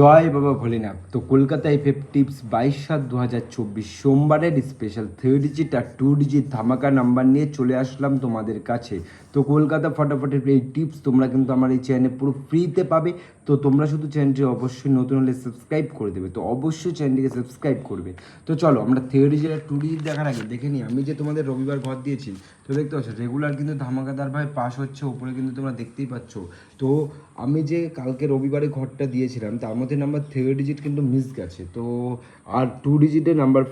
জয় বাবা ভোলেনাথ। তো Kolkata FF tips 22/7/2024 সোমবারের স্পেশাল 3 ডিজিট আর 2 ডিজিট ধামাকা নাম্বার নিয়ে চলে আসলাম তোমাদের কাছে। তো কলকাতা ফটাফটের এই টিপস তোমরা কিন্তু আমার এই চ্যানেলে পুরো ফ্রিতে পাবে। তো তোমরা শুধু চ্যানেলটি অবশ্যই নতুন হলে সাবস্ক্রাইব করে দেবে। তো অবশ্যই চ্যানেলটিকে সাবস্ক্রাইব করবে। তো চলো আমরা 3 ডিজিট আর 2 ডিজিট দেখার আগে দেখে নিই আমি যে তোমাদের রবিবার ঘর দিয়েছি। তো দেখতে পাচ্ছ রেগুলার কিন্তু ধামাকাদারভাবে পাস হচ্ছে, উপরে কিন্তু তোমরা দেখতেই পাচ্ছ। তো আমি যে কালকে রবিবারে ঘরটা দিয়েছিলাম তার মধ্যে নাম্বার 3 ডিজিট কিন্তু মিস গেছে। তো আর 2 ডিজিটে নাম্বার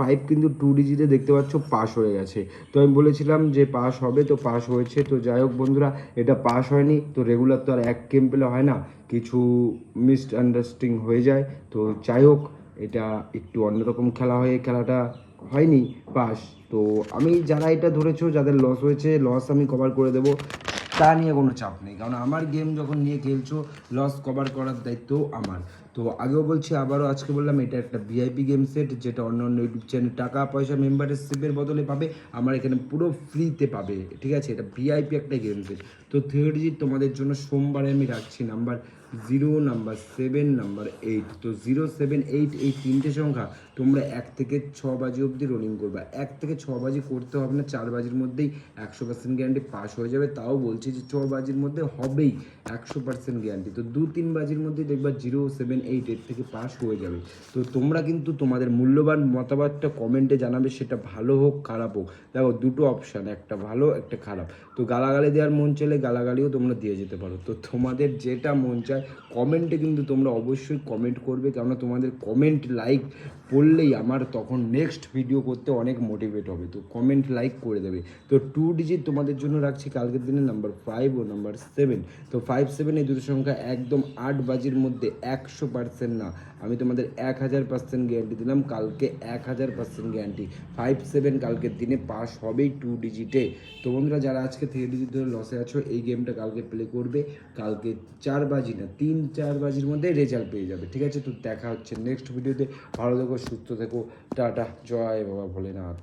ফাইভ কিন্তু 2 ডিজিটে দেখতে পাচ্ছ পাস হয়ে গেছে। তো আমি বলেছিলাম যে পাস হবে, তো পাস হয়েছে। তো যাই হোক বন্ধুরা, এটা পাস হয়নি তো রেগুলার তো আর এক গেম পেলে হয় না, কিছু মিসআন্ডারস্ট্যান্ডিং হয়ে যায়। তো যাই হোক, এটা একটু অন্যরকম খেলা হয়ে খেলাটা হয়নি পাস। তো আমি যারা এটা ধরেছো যাদের লস হয়েছে, লস আমি কভার করে দেবো, তা নিয়ে কোনো চাপ নেই, কারণ আমার গেম যখন নিয়ে খেলছো লস কভার করার দায়িত্ব আমার। তো আগেও বলছি আবারও আজকে বললাম, এটা একটা ভিআইপি গেম সেট, যেটা অন্য অন্য ইউটিউব চ্যানেল টাকা পয়সা মেম্বারশিপের বদলে পাবে, আমার এখানে পুরো ফ্রিতে পাবে। ঠিক আছে, এটা ভিআইপি একটা গেম সেট। তো 3 ডিজিট তোমাদের জন্য সোমবারে আমি রাখছি নাম্বার 0, নাম্বার 7, নাম্বার 8। তো 0, 7, 8 এই তিনটে সংখ্যা তোমরা 1 থেকে 6 বাজি অবধি রোলিং করবা। 1 থেকে 6 বাজি করতে হবে না, 4 বাজির মধ্যেই 100% গ্যারান্টি পাস হয়ে যাবে। তাও বলছি যে 6 বাজির মধ্যে হবেই 100% গ্যারান্টি। তো 2-3 বাজির মধ্যে দেখবা 0, 7, 8 এর থেকে পাস হয়ে যাবে। তো তোমরা কিন্তু তোমাদের মূল্যবান মতামতটা কমেন্টে জানাবে, সেটা ভালো হোক খারাপ হোক। দেখো দুটো অপশান, একটা ভালো একটা খারাপ। তো গালাগালি দেওয়ার মন চাইলে গালাগালিও তোমরা দিয়ে যেতে পারো। তো তোমাদের যেটা মন চায় কমেন্টে কিন্তু তোমরা অবশ্যই কমেন্ট করবে, কেননা তোমাদের কমেন্ট লাইক পড়লেই আমার তখন নেক্সট ভিডিও করতে অনেক মোটিভেট হবে। তো কমেন্ট লাইক করে দেবে। তো 2 ডিজিট তোমাদের জন্য রাখছি কালকের দিনে নাম্বার 5 ও নাম্বার 7। তো 5, 7 এই দুটো সংখ্যা একদম 8 বাজির মধ্যে 100% না, আমি তোমাদের 1000% গ্যারান্টি দিলাম, কালকে 1000% গ্যারান্টি 5, 7 কালকের দিনে পাস হবেই 2 ডিজিটে। তো বন্ধুরা, যারা আজকে 3 ডিজিট ধরে লসে আছো, এই গেমটা কালকে প্লে করবে, কালকে 4 বাজি না 3-4 বাজির মধ্যে রেজাল্ট পেয়ে যাবে। ঠিক আছে, তো দেখা হচ্ছে নেক্সট ভিডিওতে। ভালো থেকো, সুস্থ থেকো, টাটা, জয় বাবা ভোলেনাথ।